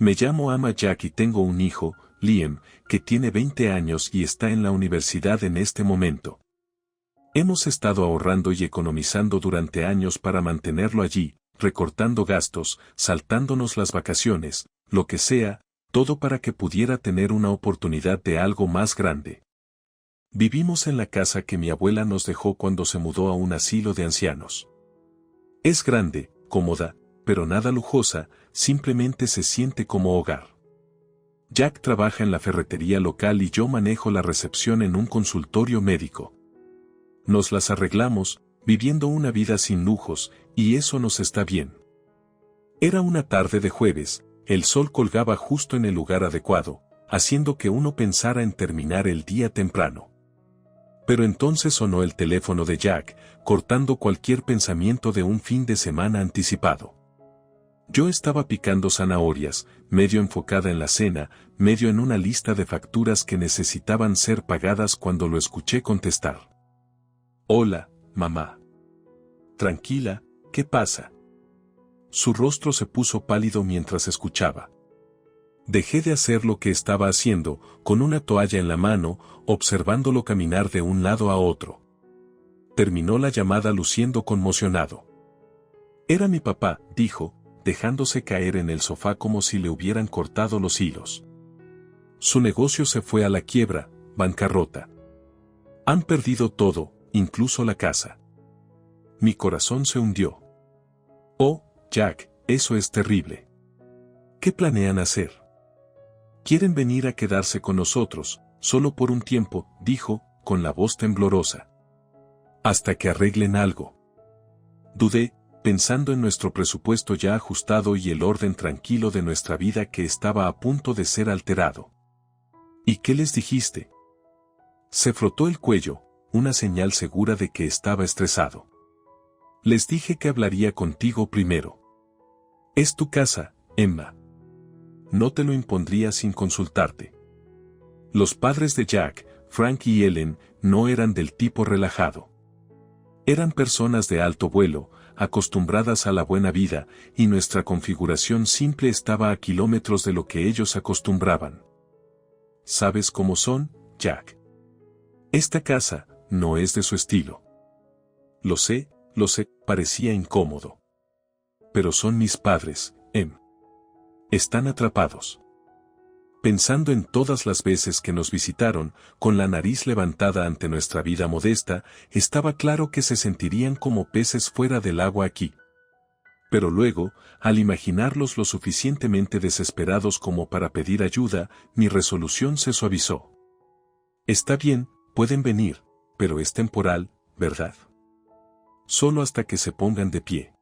Me llamo Ama Jack y tengo un hijo, Liam, que tiene 20 años y está en la universidad en este momento. Hemos estado ahorrando y economizando durante años para mantenerlo allí, recortando gastos, saltándonos las vacaciones, lo que sea, todo para que pudiera tener una oportunidad de algo más grande. Vivimos en la casa que mi abuela nos dejó cuando se mudó a un asilo de ancianos. Es grande, cómoda, pero nada lujosa, simplemente se siente como hogar. Jack trabaja en la ferretería local y yo manejo la recepción en un consultorio médico. Nos las arreglamos, viviendo una vida sin lujos, y eso nos está bien. Era una tarde de jueves, el sol colgaba justo en el lugar adecuado, haciendo que uno pensara en terminar el día temprano. Pero entonces sonó el teléfono de Jack, cortando cualquier pensamiento de un fin de semana anticipado. Yo estaba picando zanahorias, medio enfocada en la cena, medio en una lista de facturas que necesitaban ser pagadas cuando lo escuché contestar. Hola, mamá. Tranquila, ¿qué pasa? Su rostro se puso pálido mientras escuchaba. Dejé de hacer lo que estaba haciendo, con una toalla en la mano, observándolo caminar de un lado a otro. Terminó la llamada luciendo conmocionado. Era mi papá, dijo, dejándose caer en el sofá como si le hubieran cortado los hilos. Su negocio se fue a la quiebra, bancarrota. Han perdido todo, incluso la casa. Mi corazón se hundió. Oh, Jack, eso es terrible. ¿Qué planean hacer? Quieren venir a quedarse con nosotros, solo por un tiempo, dijo, con la voz temblorosa. Hasta que arreglen algo. Dudé, pensando en nuestro presupuesto ya ajustado y el orden tranquilo de nuestra vida que estaba a punto de ser alterado. ¿Y qué les dijiste? Se frotó el cuello, una señal segura de que estaba estresado. Les dije que hablaría contigo primero. Es tu casa, Emma. No te lo impondría sin consultarte. Los padres de Jack, Frank y Ellen, no eran del tipo relajado. Eran personas de alto vuelo, acostumbradas a la buena vida, y nuestra configuración simple estaba a kilómetros de lo que ellos acostumbraban. ¿Sabes cómo son, Jack? Esta casa no es de su estilo. Lo sé, parecía incómodo. Pero son mis padres, Em. Están atrapados. Pensando en todas las veces que nos visitaron, con la nariz levantada ante nuestra vida modesta, estaba claro que se sentirían como peces fuera del agua aquí. Pero luego, al imaginarlos lo suficientemente desesperados como para pedir ayuda, mi resolución se suavizó. Está bien, pueden venir, pero es temporal, ¿verdad? Solo hasta que se pongan de pie.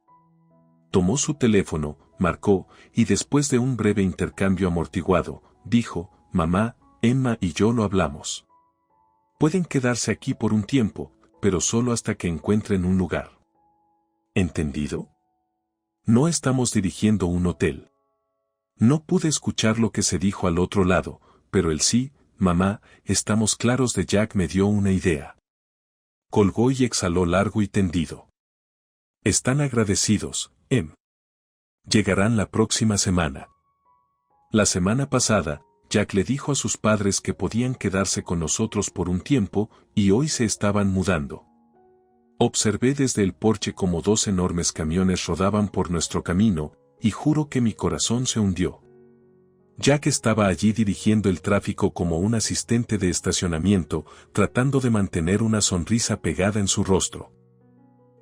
Tomó su teléfono, marcó, y después de un breve intercambio amortiguado, dijo, mamá, Emma y yo lo hablamos. Pueden quedarse aquí por un tiempo, pero solo hasta que encuentren un lugar. ¿Entendido? No estamos dirigiendo un hotel. No pude escuchar lo que se dijo al otro lado, pero el sí, mamá, estamos claros de Jack me dio una idea. Colgó y exhaló largo y tendido. Están agradecidos, Em. Llegarán la próxima semana. La semana pasada, Jack le dijo a sus padres que podían quedarse con nosotros por un tiempo, y hoy se estaban mudando. Observé desde el porche cómo 2 enormes camiones rodaban por nuestro camino, y juro que mi corazón se hundió. Jack estaba allí dirigiendo el tráfico como un asistente de estacionamiento, tratando de mantener una sonrisa pegada en su rostro.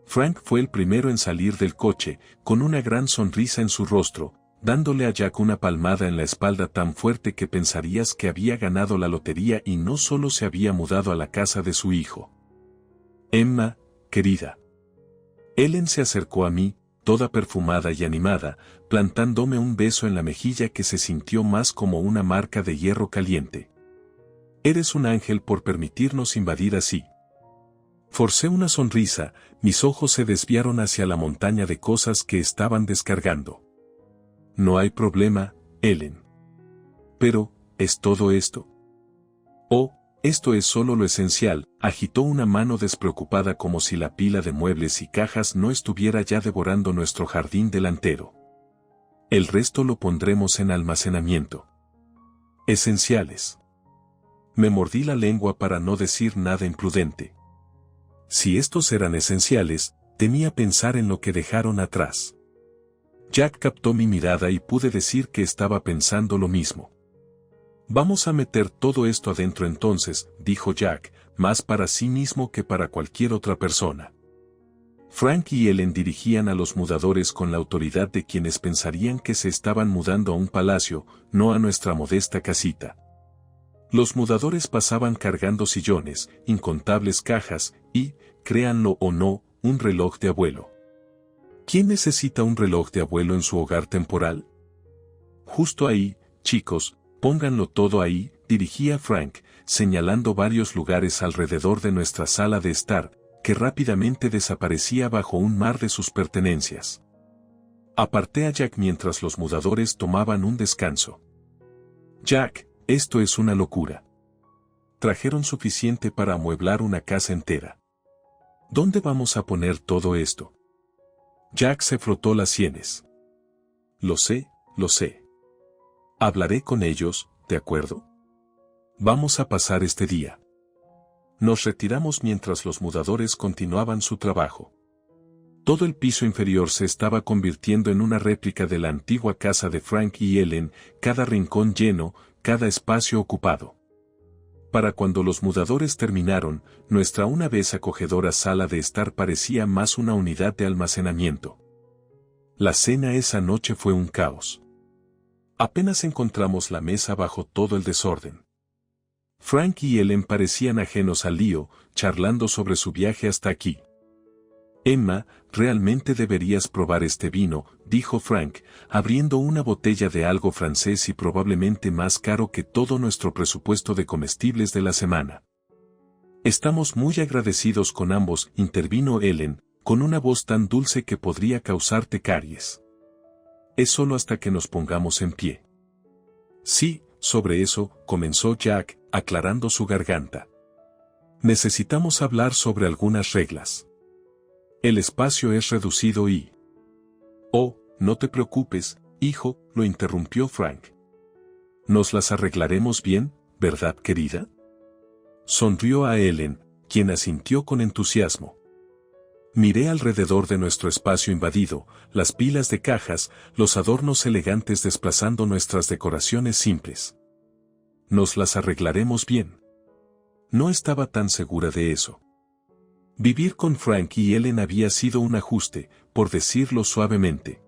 Frank fue el primero en salir del coche, con una gran sonrisa en su rostro, dándole a Jack una palmada en la espalda tan fuerte que pensarías que había ganado la lotería y no solo se había mudado a la casa de su hijo. Emma, querida. Ellen se acercó a mí, toda perfumada y animada, plantándome un beso en la mejilla que se sintió más como una marca de hierro caliente. Eres un ángel por permitirnos invadir así. Forcé una sonrisa, mis ojos se desviaron hacia la montaña de cosas que estaban descargando. No hay problema, Ellen. Pero, ¿es todo esto? Oh, esto es solo lo esencial, agitó una mano despreocupada como si la pila de muebles y cajas no estuviera ya devorando nuestro jardín delantero. El resto lo pondremos en almacenamiento. Esenciales. Me mordí la lengua para no decir nada imprudente. Si estos eran esenciales, temía pensar en lo que dejaron atrás. Jack captó mi mirada y pude decir que estaba pensando lo mismo. Vamos a meter todo esto adentro entonces, dijo Jack, más para sí mismo que para cualquier otra persona. Frank y Ellen dirigían a los mudadores con la autoridad de quienes pensarían que se estaban mudando a un palacio, no a nuestra modesta casita. Los mudadores pasaban cargando sillones, incontables cajas y, créanlo o no, un reloj de abuelo. ¿Quién necesita un reloj de abuelo en su hogar temporal? Justo ahí, chicos, pónganlo todo ahí, dirigía Frank, señalando varios lugares alrededor de nuestra sala de estar, que rápidamente desaparecía bajo un mar de sus pertenencias. Aparté a Jack mientras los mudadores tomaban un descanso. Jack, esto es una locura. Trajeron suficiente para amueblar una casa entera. ¿Dónde vamos a poner todo esto? Jack se frotó las sienes. Lo sé, lo sé. Hablaré con ellos, ¿de acuerdo? Vamos a pasar este día. Nos retiramos mientras los mudadores continuaban su trabajo. Todo el piso inferior se estaba convirtiendo en una réplica de la antigua casa de Frank y Ellen, cada rincón lleno, cada espacio ocupado. Para cuando los mudadores terminaron, nuestra una vez acogedora sala de estar parecía más una unidad de almacenamiento. La cena esa noche fue un caos. Apenas encontramos la mesa bajo todo el desorden. Frank y Ellen parecían ajenos al lío, charlando sobre su viaje hasta aquí. Emma, realmente deberías probar este vino, dijo Frank, abriendo una botella de algo francés y probablemente más caro que todo nuestro presupuesto de comestibles de la semana. Estamos muy agradecidos con ambos, intervino Ellen, con una voz tan dulce que podría causarte caries. Es solo hasta que nos pongamos en pie. Sí, sobre eso, comenzó Jack, aclarando su garganta. Necesitamos hablar sobre algunas reglas. El espacio es reducido y... Oh, no te preocupes, hijo, lo interrumpió Frank. Nos las arreglaremos bien, ¿verdad, querida? Sonrió a Ellen, quien asintió con entusiasmo. Miré alrededor de nuestro espacio invadido, las pilas de cajas, los adornos elegantes desplazando nuestras decoraciones simples. Nos las arreglaremos bien. No estaba tan segura de eso. Vivir con Frank y Ellen había sido un ajuste, por decirlo suavemente.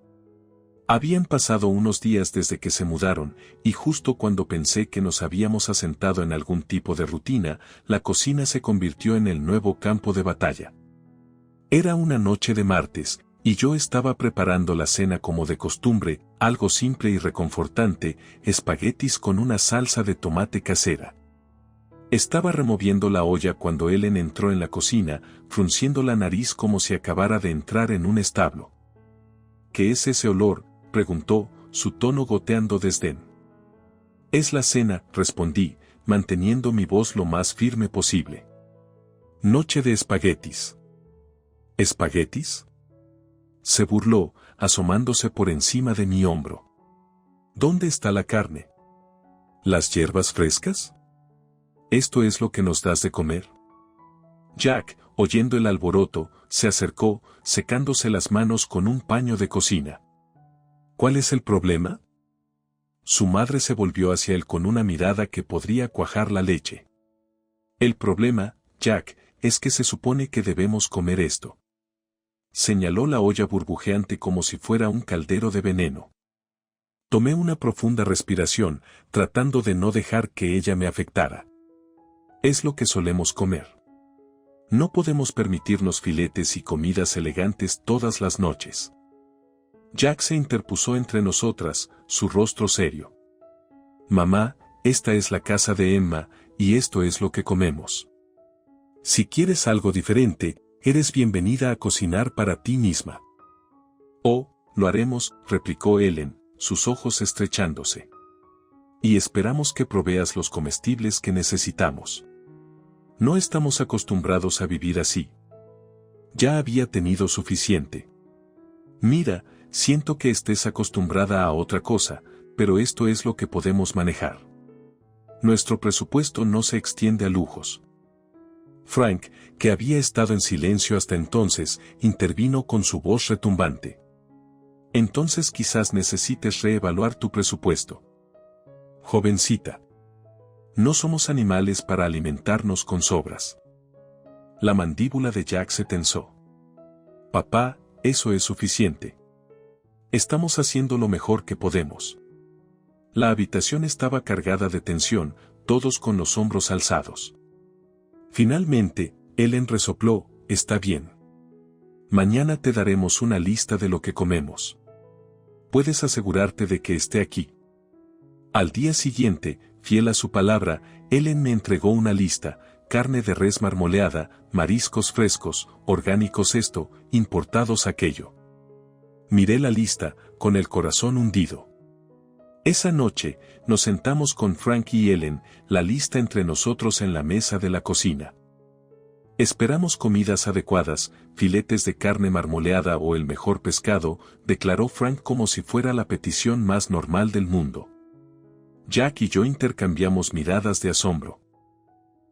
Habían pasado unos días desde que se mudaron, y justo cuando pensé que nos habíamos asentado en algún tipo de rutina, la cocina se convirtió en el nuevo campo de batalla. Era una noche de martes, y yo estaba preparando la cena como de costumbre, algo simple y reconfortante, espaguetis con una salsa de tomate casera. Estaba removiendo la olla cuando Ellen entró en la cocina, frunciendo la nariz como si acabara de entrar en un establo. ¿Qué es ese olor?, preguntó, su tono goteando desdén. Es la cena, respondí, manteniendo mi voz lo más firme posible. Noche de espaguetis. ¿Espaguetis? Se burló, asomándose por encima de mi hombro. ¿Dónde está la carne? ¿Las hierbas frescas? ¿Esto es lo que nos das de comer? Jack, oyendo el alboroto, se acercó, secándose las manos con un paño de cocina. ¿Cuál es el problema? Su madre se volvió hacia él con una mirada que podría cuajar la leche. El problema, Jack, es que se supone que debemos comer esto. Señaló la olla burbujeante como si fuera un caldero de veneno. Tomé una profunda respiración, tratando de no dejar que ella me afectara. Es lo que solemos comer. No podemos permitirnos filetes y comidas elegantes todas las noches. Jack se interpuso entre nosotras, su rostro serio. Mamá, esta es la casa de Emma, y esto es lo que comemos. Si quieres algo diferente, eres bienvenida a cocinar para ti misma. Oh, lo haremos, replicó Ellen, sus ojos estrechándose. Y esperamos que proveas los comestibles que necesitamos. No estamos acostumbrados a vivir así. Ya había tenido suficiente. Mira, siento que estés acostumbrada a otra cosa, pero esto es lo que podemos manejar. Nuestro presupuesto no se extiende a lujos. Frank, que había estado en silencio hasta entonces, intervino con su voz retumbante. Entonces quizás necesites reevaluar tu presupuesto. Jovencita. No somos animales para alimentarnos con sobras. La mandíbula de Jack se tensó. Papá, eso es suficiente. Estamos haciendo lo mejor que podemos. La habitación estaba cargada de tensión, todos con los hombros alzados. Finalmente, Ellen resopló, está bien. Mañana te daremos una lista de lo que comemos. Puedes asegurarte de que esté aquí. Al día siguiente, fiel a su palabra, Ellen me entregó una lista: carne de res marmoleada, mariscos frescos, orgánicos esto, importados aquello. Miré la lista, con el corazón hundido. Esa noche, nos sentamos con Frank y Ellen, la lista entre nosotros en la mesa de la cocina. Esperamos comidas adecuadas, filetes de carne marmoleada o el mejor pescado, declaró Frank como si fuera la petición más normal del mundo. Jack y yo intercambiamos miradas de asombro.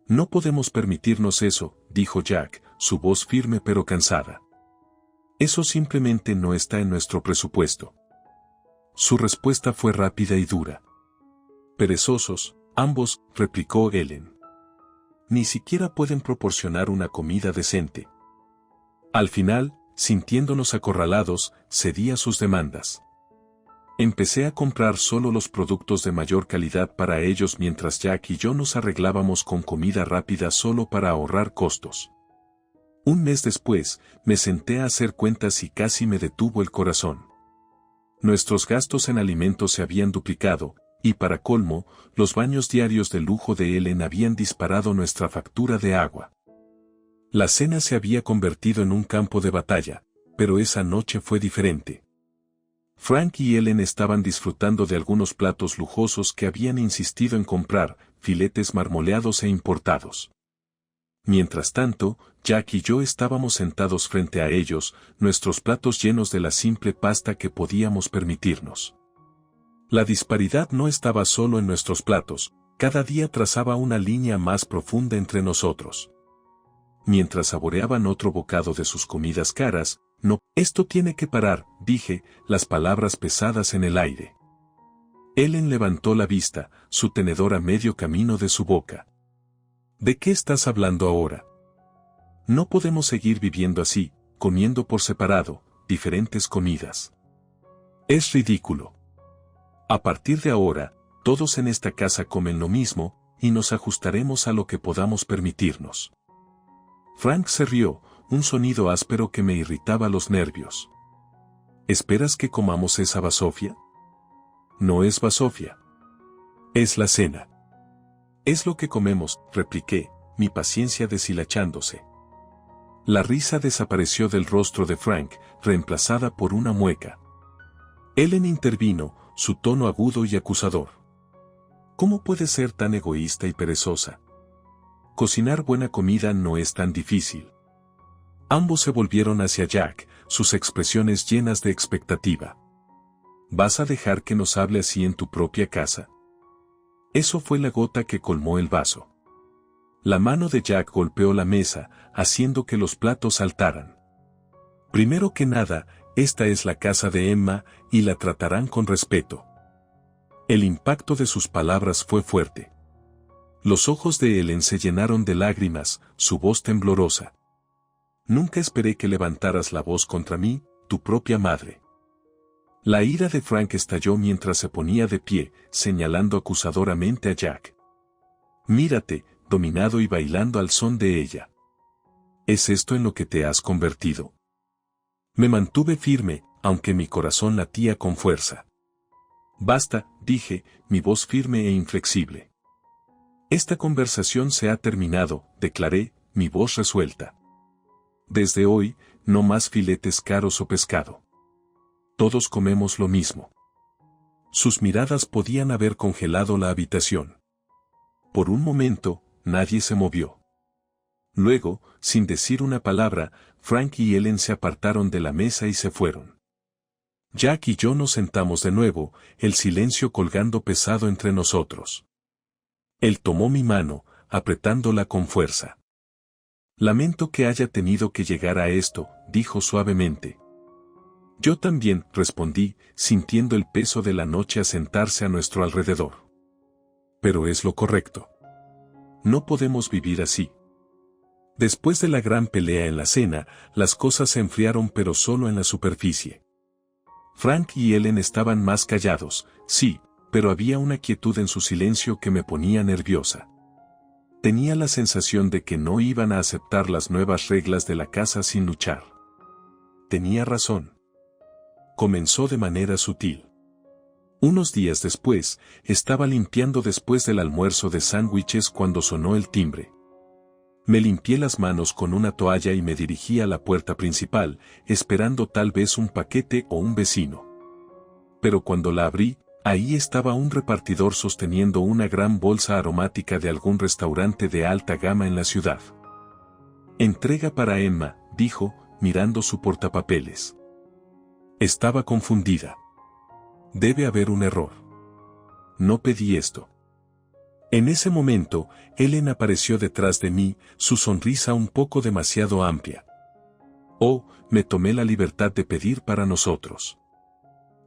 No podemos permitirnos eso, dijo Jack, su voz firme pero cansada. Eso simplemente no está en nuestro presupuesto. Su respuesta fue rápida y dura. Perezosos, ambos, replicó Ellen. Ni siquiera pueden proporcionar una comida decente. Al final, sintiéndonos acorralados, cedí a sus demandas. Empecé a comprar solo los productos de mayor calidad para ellos mientras Jack y yo nos arreglábamos con comida rápida solo para ahorrar costos. Un mes después, me senté a hacer cuentas y casi me detuvo el corazón. Nuestros gastos en alimentos se habían duplicado, y para colmo, los baños diarios de lujo de Ellen habían disparado nuestra factura de agua. La cena se había convertido en un campo de batalla, pero esa noche fue diferente. Frank y Ellen estaban disfrutando de algunos platos lujosos que habían insistido en comprar, filetes marmoleados e importados. Mientras tanto, Jack y yo estábamos sentados frente a ellos, nuestros platos llenos de la simple pasta que podíamos permitirnos. La disparidad no estaba solo en nuestros platos, cada día trazaba una línea más profunda entre nosotros. Mientras saboreaban otro bocado de sus comidas caras, no, esto tiene que parar, dije, las palabras pesadas en el aire. Ellen levantó la vista, su tenedor a medio camino de su boca. ¿De qué estás hablando ahora? No podemos seguir viviendo así, comiendo por separado, diferentes comidas. Es ridículo. A partir de ahora, todos en esta casa comen lo mismo, y nos ajustaremos a lo que podamos permitirnos. Frank se rió, un sonido áspero que me irritaba los nervios. ¿Esperas que comamos esa basofia? No es basofia. Es la cena. Es lo que comemos, repliqué, mi paciencia deshilachándose. La risa desapareció del rostro de Frank, reemplazada por una mueca. Ellen intervino, su tono agudo y acusador. ¿Cómo puedes ser tan egoísta y perezosa? Cocinar buena comida no es tan difícil. Ambos se volvieron hacia Jack, sus expresiones llenas de expectativa. ¿Vas a dejar que nos hable así en tu propia casa? Eso fue la gota que colmó el vaso. La mano de Jack golpeó la mesa, haciendo que los platos saltaran. Primero que nada, esta es la casa de Emma, y la tratarán con respeto. El impacto de sus palabras fue fuerte. Los ojos de Ellen se llenaron de lágrimas, su voz temblorosa. Nunca esperé que levantaras la voz contra mí, tu propia madre. La ira de Frank estalló mientras se ponía de pie, señalando acusadoramente a Jack. Mírate, dominado y bailando al son de ella. ¿Es esto en lo que te has convertido? Me mantuve firme, aunque mi corazón latía con fuerza. Basta, dije, mi voz firme e inflexible. Esta conversación se ha terminado, declaré, mi voz resuelta. Desde hoy, no más filetes caros o pescado. Todos comemos lo mismo. Sus miradas podían haber congelado la habitación. Por un momento, nadie se movió. Luego, sin decir una palabra, Frank y Ellen se apartaron de la mesa y se fueron. Jack y yo nos sentamos de nuevo, el silencio colgando pesado entre nosotros. Él tomó mi mano, apretándola con fuerza. Lamento que haya tenido que llegar a esto, dijo suavemente. Yo también, respondí, sintiendo el peso de la noche asentarse a nuestro alrededor. Pero es lo correcto. No podemos vivir así. Después de la gran pelea en la cena, las cosas se enfriaron pero solo en la superficie. Frank y Ellen estaban más callados, sí, pero había una quietud en su silencio que me ponía nerviosa. Tenía la sensación de que no iban a aceptar las nuevas reglas de la casa sin luchar. Tenía razón. Comenzó de manera sutil. Unos días después, estaba limpiando después del almuerzo de sándwiches cuando sonó el timbre. Me limpié las manos con una toalla y me dirigí a la puerta principal, esperando tal vez un paquete o un vecino. Pero cuando la abrí, ahí estaba un repartidor sosteniendo una gran bolsa aromática de algún restaurante de alta gama en la ciudad. Entrega para Emma, dijo, mirando su portapapeles. Estaba confundida. Debe haber un error. No pedí esto. En ese momento, Ellen apareció detrás de mí, su sonrisa un poco demasiado amplia. Oh, me tomé la libertad de pedir para nosotros.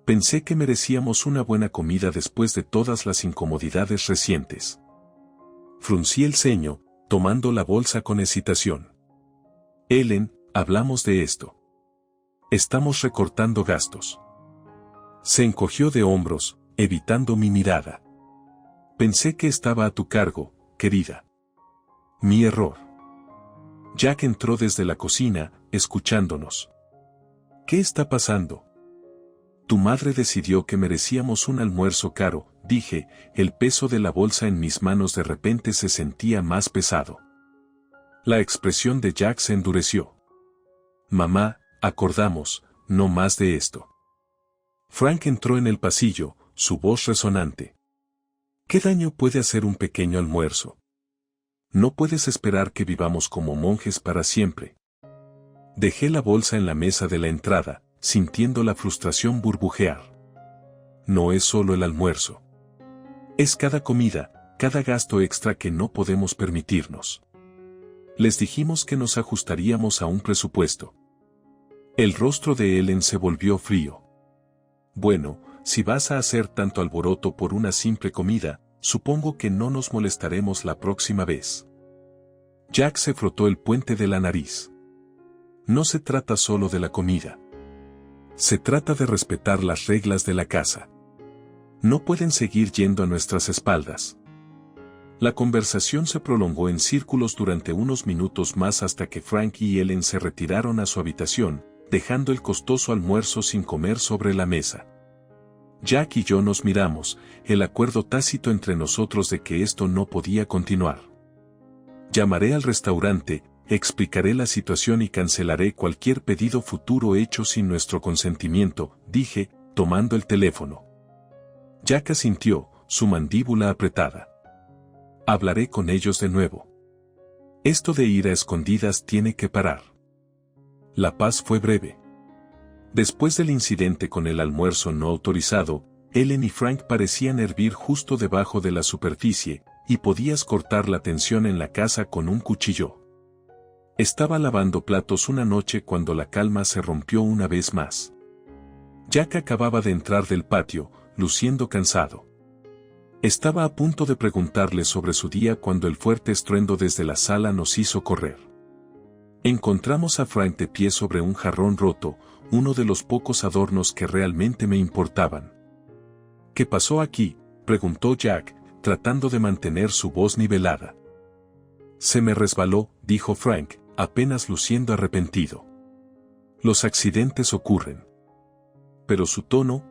Pensé que merecíamos una buena comida después de todas las incomodidades recientes. Fruncí el ceño, tomando la bolsa con hesitación. Ellen, hablamos de esto. Estamos recortando gastos. Se encogió de hombros, evitando mi mirada. Pensé que estaba a tu cargo, querida. Mi error. Jack entró desde la cocina, escuchándonos. ¿Qué está pasando? Tu madre decidió que merecíamos un almuerzo caro, dije, el peso de la bolsa en mis manos de repente se sentía más pesado. La expresión de Jack se endureció. Mamá, acordamos, no más de esto. Frank entró en el pasillo, su voz resonante. ¿Qué daño puede hacer un pequeño almuerzo? No puedes esperar que vivamos como monjes para siempre. Dejé la bolsa en la mesa de la entrada, sintiendo la frustración burbujear. No es solo el almuerzo. Es cada comida, cada gasto extra que no podemos permitirnos. Les dijimos que nos ajustaríamos a un presupuesto. El rostro de Ellen se volvió frío. Bueno, si vas a hacer tanto alboroto por una simple comida, supongo que no nos molestaremos la próxima vez. Jack se frotó el puente de la nariz. No se trata solo de la comida. Se trata de respetar las reglas de la casa. No pueden seguir yendo a nuestras espaldas. La conversación se prolongó en círculos durante unos minutos más hasta que Frank y Ellen se retiraron a su habitación, dejando el costoso almuerzo sin comer sobre la mesa. Jack y yo nos miramos, el acuerdo tácito entre nosotros de que esto no podía continuar. Llamaré al restaurante, explicaré la situación y cancelaré cualquier pedido futuro hecho sin nuestro consentimiento, dije, tomando el teléfono. Jack asintió, su mandíbula apretada. Hablaré con ellos de nuevo. Esto de ir a escondidas tiene que parar. La paz fue breve. Después del incidente con el almuerzo no autorizado, Ellen y Frank parecían hervir justo debajo de la superficie, y podías cortar la tensión en la casa con un cuchillo. Estaba lavando platos una noche cuando la calma se rompió una vez más. Jack acababa de entrar del patio, luciendo cansado. Estaba a punto de preguntarle sobre su día cuando el fuerte estruendo desde la sala nos hizo correr. Encontramos a Frank de pie sobre un jarrón roto, uno de los pocos adornos que realmente me importaban. ¿Qué pasó aquí?, preguntó Jack, tratando de mantener su voz nivelada. Se me resbaló, dijo Frank, apenas luciendo arrepentido. Los accidentes ocurren. Pero su tono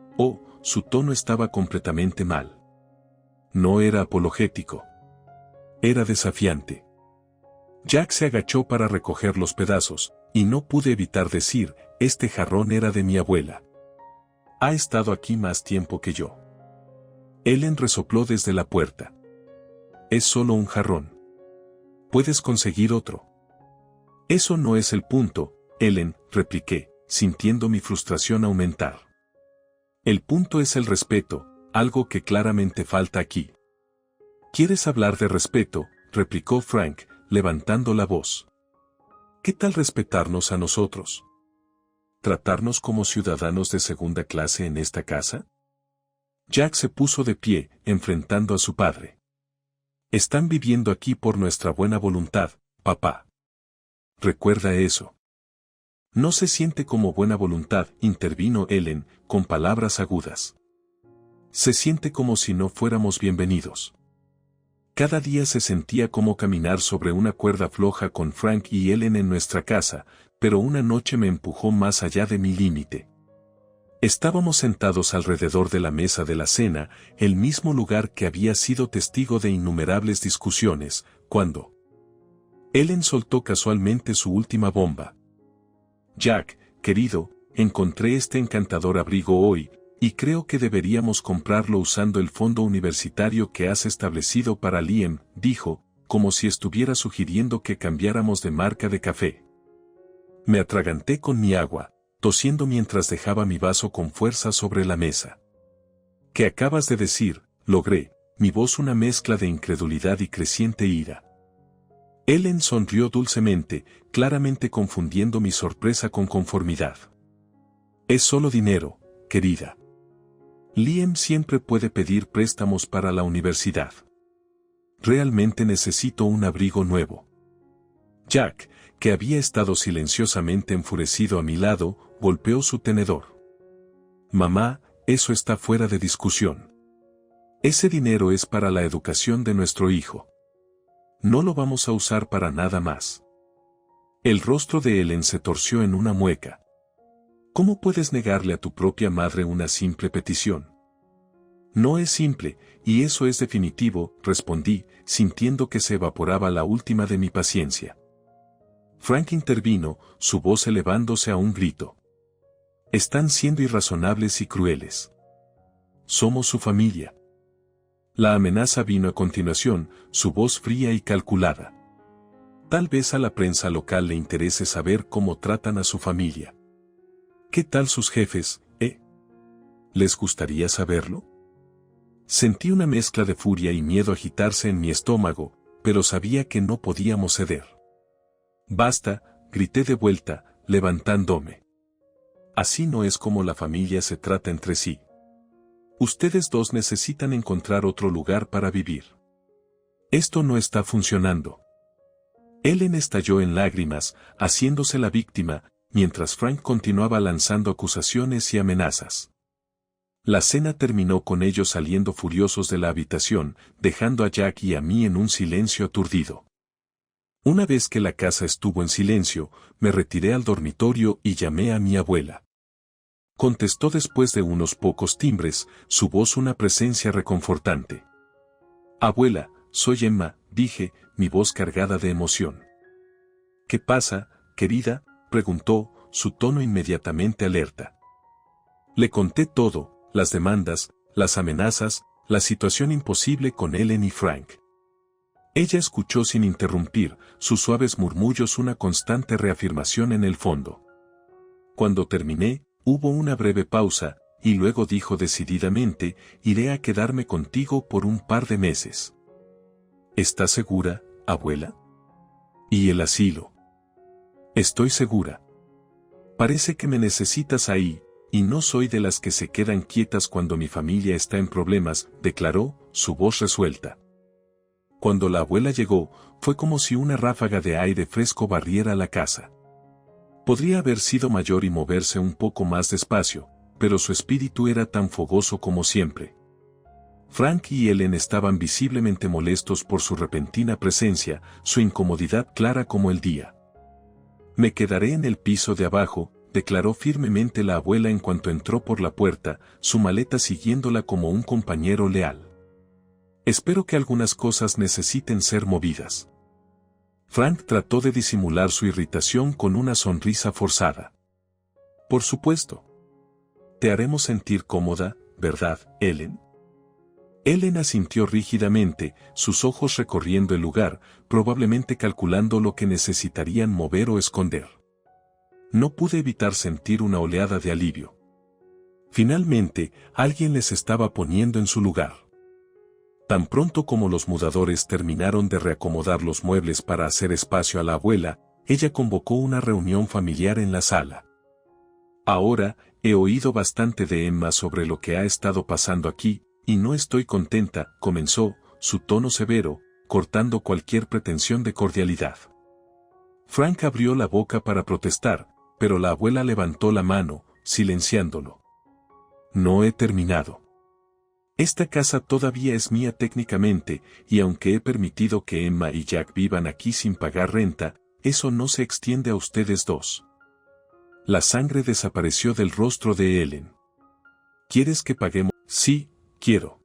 estaba completamente mal. No era apologético. Era desafiante. Jack se agachó para recoger los pedazos, y no pude evitar decir, este jarrón era de mi abuela. Ha estado aquí más tiempo que yo. Ellen resopló desde la puerta. Es solo un jarrón. Puedes conseguir otro. Eso no es el punto, Ellen, repliqué, sintiendo mi frustración aumentar. El punto es el respeto, algo que claramente falta aquí. ¿Quieres hablar de respeto?, replicó Frank, levantando la voz. ¿Qué tal respetarnos a nosotros? ¿Tratarnos como ciudadanos de segunda clase en esta casa? Jack se puso de pie, enfrentando a su padre. Están viviendo aquí por nuestra buena voluntad, papá. Recuerda eso. No se siente como buena voluntad, intervino Ellen, con palabras agudas. Se siente como si no fuéramos bienvenidos. Cada día se sentía como caminar sobre una cuerda floja con Frank y Ellen en nuestra casa, pero una noche me empujó más allá de mi límite. Estábamos sentados alrededor de la mesa de la cena, el mismo lugar que había sido testigo de innumerables discusiones, cuando Ellen soltó casualmente su última bomba. Jack, querido, encontré este encantador abrigo hoy, y creo que deberíamos comprarlo usando el fondo universitario que has establecido para Liam, dijo, como si estuviera sugiriendo que cambiáramos de marca de café. Me atraganté con mi agua, tosiendo mientras dejaba mi vaso con fuerza sobre la mesa. ¿Qué acabas de decir?, logré, mi voz una mezcla de incredulidad y creciente ira. Ellen sonrió dulcemente, claramente confundiendo mi sorpresa con conformidad. Es solo dinero, querida. Liam siempre puede pedir préstamos para la universidad. Realmente necesito un abrigo nuevo. Jack, que había estado silenciosamente enfurecido a mi lado, golpeó su tenedor. Mamá, eso está fuera de discusión. Ese dinero es para la educación de nuestro hijo. No lo vamos a usar para nada más. El rostro de Ellen se torció en una mueca. ¿Cómo puedes negarle a tu propia madre una simple petición? No es simple, y eso es definitivo, respondí, sintiendo que se evaporaba la última de mi paciencia. Frank intervino, su voz elevándose a un grito. Están siendo irrazonables y crueles. Somos su familia. La amenaza vino a continuación, su voz fría y calculada. Tal vez a la prensa local le interese saber cómo tratan a su familia. ¿Qué tal sus jefes, ¿Les gustaría saberlo? Sentí una mezcla de furia y miedo agitarse en mi estómago, pero sabía que no podíamos ceder. Basta, grité de vuelta, levantándome. Así no es como la familia se trata entre sí. Ustedes dos necesitan encontrar otro lugar para vivir. Esto no está funcionando. Ellen estalló en lágrimas, haciéndose la víctima, mientras Frank continuaba lanzando acusaciones y amenazas. La cena terminó con ellos saliendo furiosos de la habitación, dejando a Jack y a mí en un silencio aturdido. Una vez que la casa estuvo en silencio, me retiré al dormitorio y llamé a mi abuela. Contestó después de unos pocos timbres, su voz una presencia reconfortante. Abuela, soy Emma, dije, mi voz cargada de emoción. ¿Qué pasa, querida?, preguntó, su tono inmediatamente alerta. Le conté todo, las demandas, las amenazas, la situación imposible con Ellen y Frank. Ella escuchó sin interrumpir, sus suaves murmullos una constante reafirmación en el fondo. Cuando terminé, hubo una breve pausa, y luego dijo decididamente, iré a quedarme contigo por un par de meses. ¿Estás segura, abuela? ¿Y el asilo? Estoy segura. Parece que me necesitas ahí, y no soy de las que se quedan quietas cuando mi familia está en problemas, declaró, su voz resuelta. Cuando la abuela llegó, fue como si una ráfaga de aire fresco barriera la casa. Podría haber sido mayor y moverse un poco más despacio, pero su espíritu era tan fogoso como siempre. Frank y Ellen estaban visiblemente molestos por su repentina presencia, su incomodidad clara como el día. Me quedaré en el piso de abajo, declaró firmemente la abuela en cuanto entró por la puerta, su maleta siguiéndola como un compañero leal. Espero que algunas cosas necesiten ser movidas. Frank trató de disimular su irritación con una sonrisa forzada. Por supuesto. Te haremos sentir cómoda, ¿verdad, Ellen? Ellen asintió rígidamente, sus ojos recorriendo el lugar, probablemente calculando lo que necesitarían mover o esconder. No pude evitar sentir una oleada de alivio. Finalmente, alguien les estaba poniendo en su lugar. Tan pronto como los mudadores terminaron de reacomodar los muebles para hacer espacio a la abuela, ella convocó una reunión familiar en la sala. Ahora, he oído bastante de Emma sobre lo que ha estado pasando aquí, y no estoy contenta, comenzó, su tono severo, cortando cualquier pretensión de cordialidad. Frank abrió la boca para protestar, pero la abuela levantó la mano, silenciándolo. No he terminado. Esta casa todavía es mía técnicamente, y aunque he permitido que Emma y Jack vivan aquí sin pagar renta, eso no se extiende a ustedes dos. La sangre desapareció del rostro de Ellen. ¿Quieres que paguemos? Sí, quiero.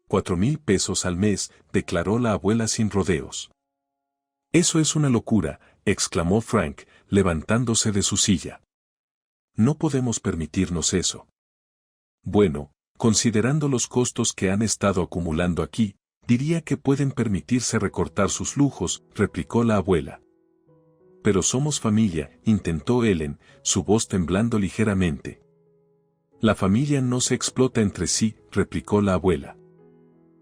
4,000 pesos al mes, declaró la abuela sin rodeos. Eso es una locura, exclamó Frank, levantándose de su silla. No podemos permitirnos eso. Bueno, considerando los costos que han estado acumulando aquí, diría que pueden permitirse recortar sus lujos, replicó la abuela. Pero somos familia, intentó Ellen, su voz temblando ligeramente. La familia no se explota entre sí, replicó la abuela.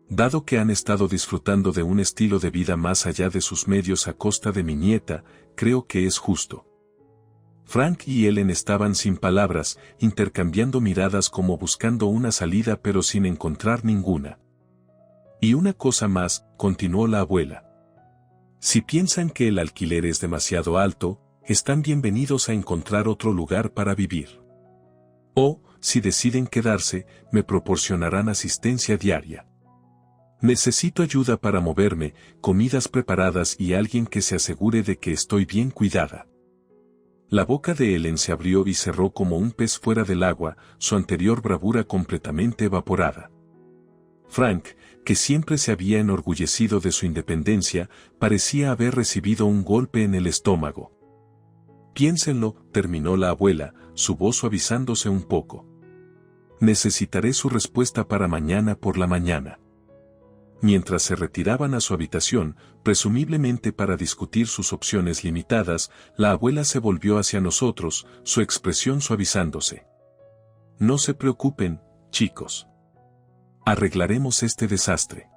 Dado que han estado disfrutando de un estilo de vida más allá de sus medios a costa de mi nieta, creo que es justo. Frank y Ellen estaban sin palabras, intercambiando miradas como buscando una salida pero sin encontrar ninguna. Y una cosa más, continuó la abuela. Si piensan que el alquiler es demasiado alto, están bienvenidos a encontrar otro lugar para vivir. O, si deciden quedarse, me proporcionarán asistencia diaria. Necesito ayuda para moverme, comidas preparadas y alguien que se asegure de que estoy bien cuidada. La boca de Ellen se abrió y cerró como un pez fuera del agua, su anterior bravura completamente evaporada. Frank, que siempre se había enorgullecido de su independencia, parecía haber recibido un golpe en el estómago. Piénsenlo, terminó la abuela, su voz suavizándose un poco. Necesitaré su respuesta para mañana por la mañana. Mientras se retiraban a su habitación, presumiblemente para discutir sus opciones limitadas, la abuela se volvió hacia nosotros, su expresión suavizándose. No se preocupen, chicos. Arreglaremos este desastre.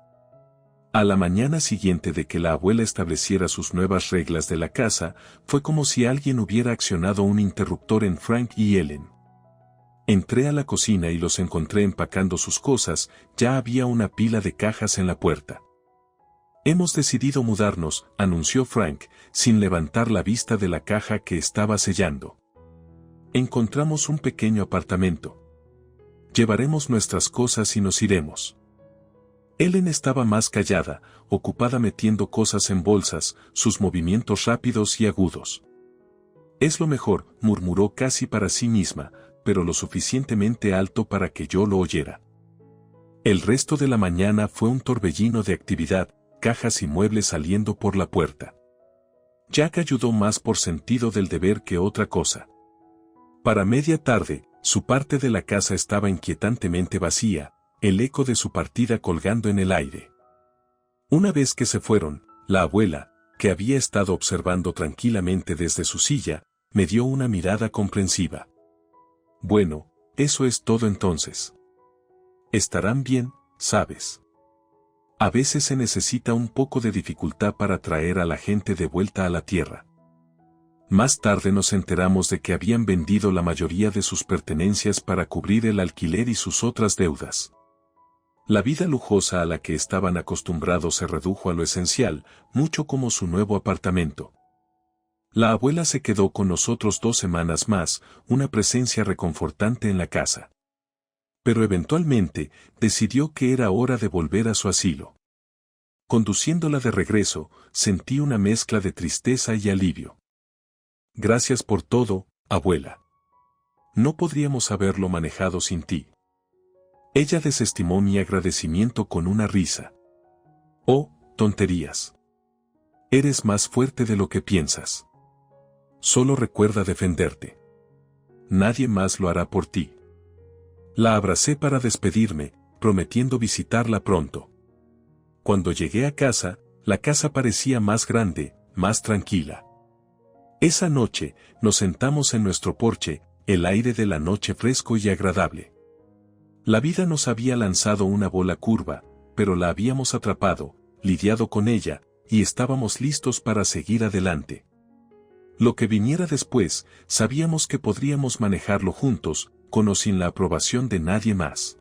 A la mañana siguiente de que la abuela estableciera sus nuevas reglas de la casa, fue como si alguien hubiera accionado un interruptor en Frank y Ellen. Entré a la cocina y los encontré empacando sus cosas, ya había una pila de cajas en la puerta. Hemos decidido mudarnos, anunció Frank, sin levantar la vista de la caja que estaba sellando. Encontramos un pequeño apartamento. Llevaremos nuestras cosas y nos iremos. Ellen estaba más callada, ocupada metiendo cosas en bolsas, sus movimientos rápidos y agudos. Es lo mejor, murmuró casi para sí misma, pero lo suficientemente alto para que yo lo oyera. El resto de la mañana fue un torbellino de actividad, cajas y muebles saliendo por la puerta. Jack ayudó más por sentido del deber que otra cosa. Para media tarde, su parte de la casa estaba inquietantemente vacía, el eco de su partida colgando en el aire. Una vez que se fueron, la abuela, que había estado observando tranquilamente desde su silla, me dio una mirada comprensiva. Bueno, eso es todo entonces. Estarán bien, ¿sabes? A veces se necesita un poco de dificultad para traer a la gente de vuelta a la tierra. Más tarde nos enteramos de que habían vendido la mayoría de sus pertenencias para cubrir el alquiler y sus otras deudas. La vida lujosa a la que estaban acostumbrados se redujo a lo esencial, mucho como su nuevo apartamento. La abuela se quedó con nosotros 2 semanas más, una presencia reconfortante en la casa. Pero eventualmente, decidió que era hora de volver a su asilo. Conduciéndola de regreso, sentí una mezcla de tristeza y alivio. Gracias por todo, abuela. No podríamos haberlo manejado sin ti. Ella desestimó mi agradecimiento con una risa. Oh, tonterías. Eres más fuerte de lo que piensas. Solo recuerda defenderte. Nadie más lo hará por ti. La abracé para despedirme, prometiendo visitarla pronto. Cuando llegué a casa, la casa parecía más grande, más tranquila. Esa noche, nos sentamos en nuestro porche, el aire de la noche fresco y agradable. La vida nos había lanzado una bola curva, pero la habíamos atrapado, lidiado con ella, y estábamos listos para seguir adelante. Lo que viniera después, sabíamos que podríamos manejarlo juntos, con o sin la aprobación de nadie más.